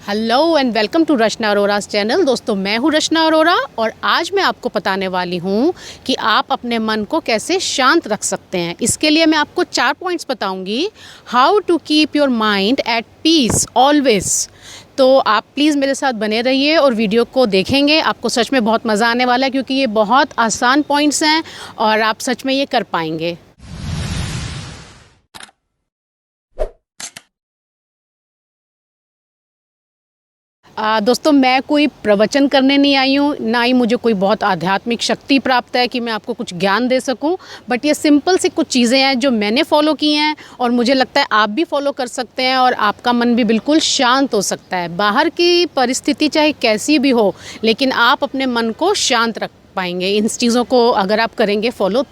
Hello and welcome to Rachna Arora's channel. दोस्तों, मैं हूँ रचना अरोरा और आज मैं आपको बताने वाली हूँ कि आप अपने मन को कैसे शांत रख सकते हैं। इसके लिए मैं आपको 4 पॉइंट्स बताऊँगी। How to keep your mind at peace always. तो आप प्लीज़ मेरे साथ बने रहिए और वीडियो को देखेंगे। आपको सच में बहुत मज़ा आने वाला है क्योंकि ये बहुत आसान पॉइंट्स हैं और आप सच में ये कर पाएंगे। दोस्तों, मैं कोई प्रवचन करने नहीं आई हूँ, ना ही मुझे कोई बहुत आध्यात्मिक शक्ति प्राप्त है कि मैं आपको कुछ ज्ञान दे सकूँ। बट ये सिंपल सी कुछ चीज़ें हैं जो मैंने फॉलो की हैं और मुझे लगता है आप भी फॉलो कर सकते हैं और आपका मन भी बिल्कुल शांत हो सकता है। बाहर की परिस्थिति चाहे कैसी भी हो, लेकिन आप अपने मन को शांत रख पाएंगे इन चीज़ों को अगर आप करेंगे फॉलो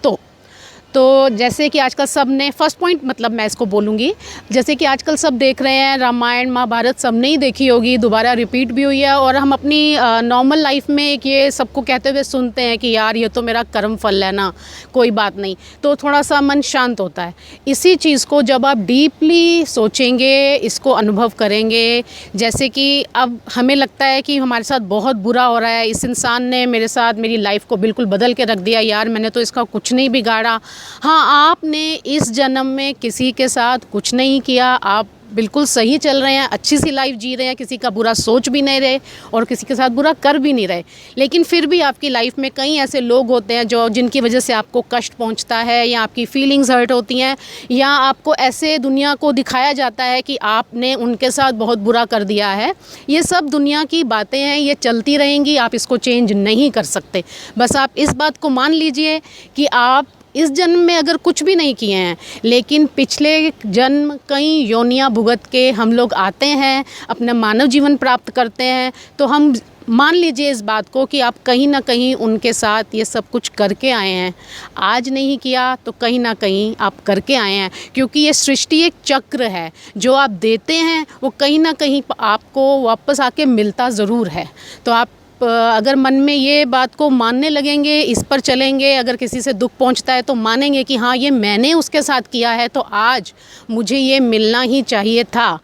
तो जैसे कि आजकल सब ने फर्स्ट पॉइंट मतलब मैं इसको बोलूँगी, जैसे कि आजकल सब देख रहे हैं, रामायण महाभारत सब ने ही देखी होगी, दोबारा रिपीट भी हुई है और हम अपनी नॉर्मल लाइफ में एक ये सबको कहते हुए सुनते हैं कि यार ये तो मेरा कर्म फल है ना, कोई बात नहीं, तो थोड़ा सा मन शांत होता है। इसी चीज़ को जब आप डीपली सोचेंगे, इसको अनुभव करेंगे, जैसे कि अब हमें लगता है कि हमारे साथ बहुत बुरा हो रहा है, इस इंसान ने मेरे साथ मेरी लाइफ को बिल्कुल बदल के रख दिया, यार मैंने तो इसका कुछ नहीं बिगाड़ा। हाँ, आपने इस जन्म में किसी के साथ कुछ नहीं किया, आप बिल्कुल सही चल रहे हैं, अच्छी सी लाइफ जी रहे हैं, किसी का बुरा सोच भी नहीं रहे और किसी के साथ बुरा कर भी नहीं रहे। लेकिन फिर भी आपकी लाइफ में कई ऐसे लोग होते हैं जो जिनकी वजह से आपको कष्ट पहुंचता है या आपकी फीलिंग्स हर्ट होती हैं या आपको ऐसे दुनिया को दिखाया जाता है कि आपने उनके साथ बहुत बुरा कर दिया है। ये सब दुनिया की बातें हैं, ये चलती रहेंगी, आप इसको चेंज नहीं कर सकते। बस आप इस बात को मान लीजिए कि आप इस जन्म में अगर कुछ भी नहीं किए हैं, लेकिन पिछले जन्म कई योनियां भुगत के हम लोग आते हैं, अपना मानव जीवन प्राप्त करते हैं, तो हम मान लीजिए इस बात को कि आप कहीं ना कहीं उनके साथ ये सब कुछ करके आए हैं। आज नहीं किया तो कहीं ना कहीं आप करके आए हैं, क्योंकि ये सृष्टि एक चक्र है। जो आप देते हैं वो कहीं ना कहीं आपको वापस आके मिलता ज़रूर है। तो आप अगर मन में ये बात को मानने लगेंगे, इस पर चलेंगे, अगर किसी से दुख पहुंचता है तो मानेंगे कि हाँ ये मैंने उसके साथ किया है तो आज मुझे ये मिलना ही चाहिए था,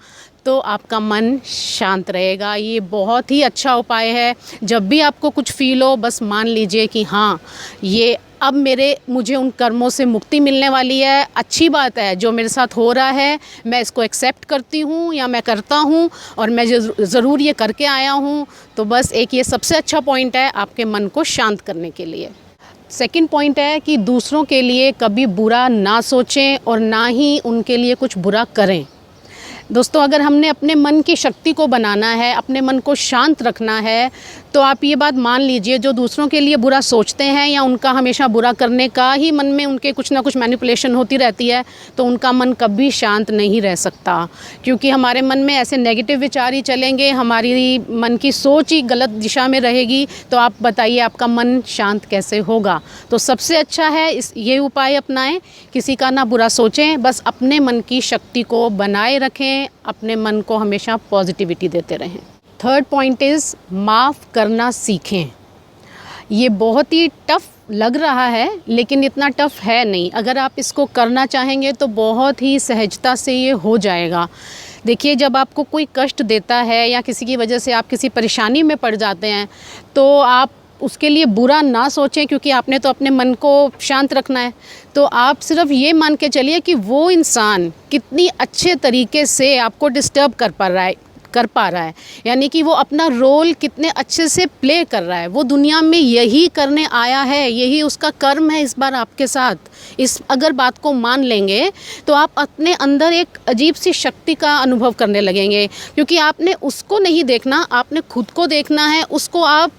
तो आपका मन शांत रहेगा। ये बहुत ही अच्छा उपाय है। जब भी आपको कुछ फील हो, बस मान लीजिए कि हाँ ये अब मुझे उन कर्मों से मुक्ति मिलने वाली है, अच्छी बात है जो मेरे साथ हो रहा है, मैं इसको एक्सेप्ट करती हूँ या मैं करता हूँ और मैं ज़रूर ये करके आया हूँ। तो बस एक ये सबसे अच्छा पॉइंट है आपके मन को शांत करने के लिए। सेकंड पॉइंट है कि दूसरों के लिए कभी बुरा ना सोचें और ना ही उनके लिए कुछ बुरा करें। दोस्तों, अगर हमने अपने मन की शक्ति को बनाना है, अपने मन को शांत रखना है, तो आप ये बात मान लीजिए जो दूसरों के लिए बुरा सोचते हैं या उनका हमेशा बुरा करने का ही मन में उनके कुछ ना कुछ मैनिपुलेशन होती रहती है, तो उनका मन कभी शांत नहीं रह सकता, क्योंकि हमारे मन में ऐसे नेगेटिव विचार ही चलेंगे, हमारी मन की सोच ही गलत दिशा में रहेगी। तो आप बताइए आपका मन शांत कैसे होगा। तो सबसे अच्छा है ये उपाय अपनाएं, किसी का ना बुरा सोचें, बस अपने मन की शक्ति को बनाए रखें, अपने मन को हमेशा पॉजिटिविटी देते रहें। थर्ड पॉइंट इज़ माफ़ करना सीखें। ये बहुत ही टफ़ लग रहा है लेकिन इतना टफ़ है नहीं। अगर आप इसको करना चाहेंगे तो बहुत ही सहजता से ये हो जाएगा। देखिए, जब आपको कोई कष्ट देता है या किसी की वजह से आप किसी परेशानी में पड़ जाते हैं, तो आप उसके लिए बुरा ना सोचें, क्योंकि आपने तो अपने मन को शांत रखना है। तो आप सिर्फ ये मान के चलिए कि वो इंसान कितनी अच्छे तरीके से आपको डिस्टर्ब कर पा रहा है, यानी कि वो अपना रोल कितने अच्छे से प्ले कर रहा है। वो दुनिया में यही करने आया है, यही उसका कर्म है इस बार आपके साथ। इस अगर बात को मान लेंगे तो आप अपने अंदर एक अजीब सी शक्ति का अनुभव करने लगेंगे, क्योंकि आपने उसको नहीं देखना, आपने खुद को देखना है। उसको आप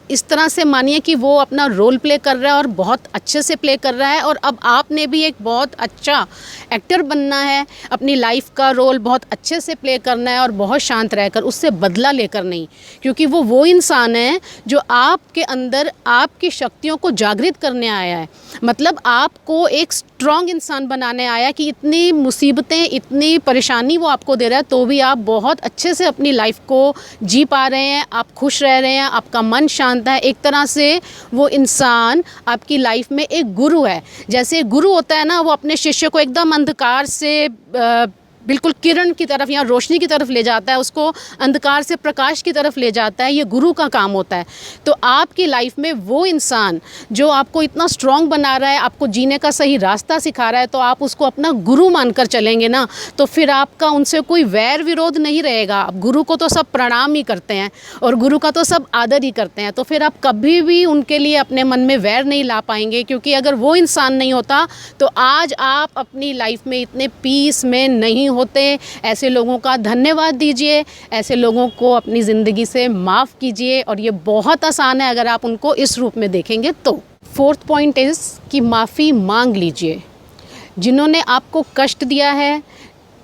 इस तरह से मानिए कि वो अपना रोल प्ले कर रहा है और बहुत अच्छे से प्ले कर रहा है, और अब आपने भी एक बहुत अच्छा एक्टर बनना है, अपनी लाइफ का रोल बहुत अच्छे से प्ले करना है और बहुत शांत रहकर, उससे बदला लेकर नहीं, क्योंकि वो इंसान है जो आपके अंदर आपकी शक्तियों को जागृत करने आया है। मतलब आपको एक स्ट्रॉन्ग इंसान बनाने आया कि इतनी मुसीबतें, इतनी परेशानी वो आपको दे रहा है, तो भी आप बहुत अच्छे से अपनी लाइफ को जी पा रहे हैं, आप खुश रह रहे हैं, आपका मन शांत है। एक तरह से वो इंसान आपकी लाइफ में एक गुरु है। जैसे गुरु होता है ना, वो अपने शिष्य को एकदम अंधकार से बिल्कुल किरण की तरफ या रोशनी की तरफ ले जाता है, उसको अंधकार से प्रकाश की तरफ ले जाता है, ये गुरु का काम होता है। तो आपकी लाइफ में वो इंसान जो आपको इतना स्ट्रॉन्ग बना रहा है, आपको जीने का सही रास्ता सिखा रहा है, तो आप उसको अपना गुरु मानकर चलेंगे ना, तो फिर आपका उनसे कोई वैर विरोध नहीं रहेगा। अब गुरु को तो सब प्रणाम ही करते हैं और गुरु का तो सब आदर ही करते हैं, तो फिर आप कभी भी उनके लिए अपने मन में वैर नहीं ला पाएंगे, क्योंकि अगर वो इंसान नहीं होता तो आज आप अपनी लाइफ में इतने पीस में नहीं होते। ऐसे लोगों का धन्यवाद दीजिए, ऐसे लोगों को अपनी ज़िंदगी से माफ़ कीजिए, और ये बहुत आसान है अगर आप उनको इस रूप में देखेंगे तो। फोर्थ पॉइंट इज़ कि माफ़ी मांग लीजिए। जिन्होंने आपको कष्ट दिया है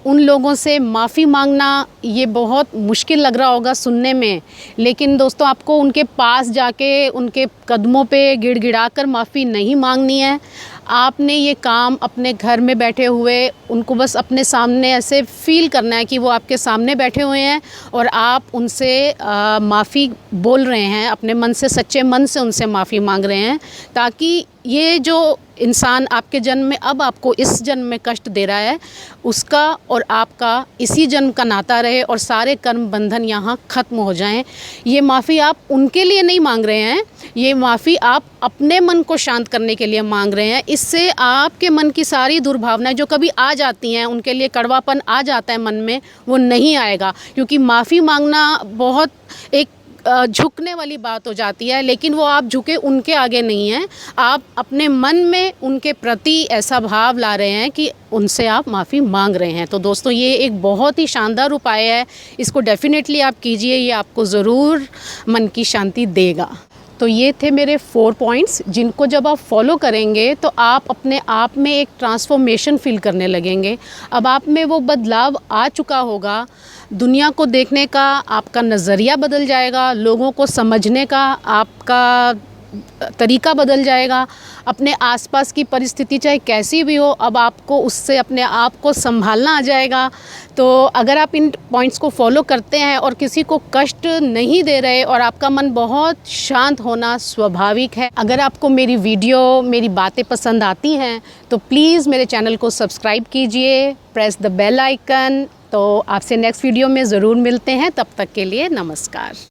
उन लोगों से माफ़ी मांगना ये बहुत मुश्किल लग रहा होगा सुनने में, लेकिन दोस्तों आपको उनके पास जाके उनके कदमों पे गिड़गिड़ा कर माफ़ी नहीं मांगनी है। आपने ये काम अपने घर में बैठे हुए उनको बस अपने सामने ऐसे फ़ील करना है कि वो आपके सामने बैठे हुए हैं और आप उनसे माफ़ी बोल रहे हैं, अपने मन से, सच्चे मन से उनसे माफ़ी मांग रहे हैं, ताकि ये जो इंसान आपके जन्म में, अब आपको इस जन्म में कष्ट दे रहा है, उसका और आपका इसी जन्म का नाता रहे और सारे कर्म बंधन यहाँ ख़त्म हो जाएं। ये माफ़ी आप उनके लिए नहीं मांग रहे हैं, ये माफ़ी आप अपने मन को शांत करने के लिए मांग रहे हैं। इससे आपके मन की सारी दुर्भावनाएं जो कभी आ जाती हैं, उनके लिए कड़वापन आ जाता है मन में, वो नहीं आएगा। क्योंकि माफ़ी मांगना बहुत एक झुकने वाली बात हो जाती है, लेकिन वो आप झुके उनके आगे नहीं हैं, आप अपने मन में उनके प्रति ऐसा भाव ला रहे हैं कि उनसे आप माफ़ी मांग रहे हैं। तो दोस्तों ये एक बहुत ही शानदार उपाय है, इसको डेफिनेटली आप कीजिए, ये आपको ज़रूर मन की शांति देगा। तो ये थे मेरे 4 पॉइंट्स, जिनको जब आप फॉलो करेंगे तो आप अपने आप में एक ट्रांसफॉर्मेशन फील करने लगेंगे। अब आप में वो बदलाव आ चुका होगा, दुनिया को देखने का आपका नज़रिया बदल जाएगा, लोगों को समझने का आपका तरीका बदल जाएगा, अपने आसपास की परिस्थिति चाहे कैसी भी हो, अब आपको उससे अपने आप को संभालना आ जाएगा। तो अगर आप इन पॉइंट्स को फॉलो करते हैं और किसी को कष्ट नहीं दे रहे और आपका मन बहुत शांत होना स्वाभाविक है। अगर आपको मेरी वीडियो, मेरी बातें पसंद आती हैं तो प्लीज़ मेरे चैनल को सब्सक्राइब कीजिए, प्रेस द बेल आइकन। तो आपसे नेक्स्ट वीडियो में ज़रूर मिलते हैं, तब तक के लिए नमस्कार।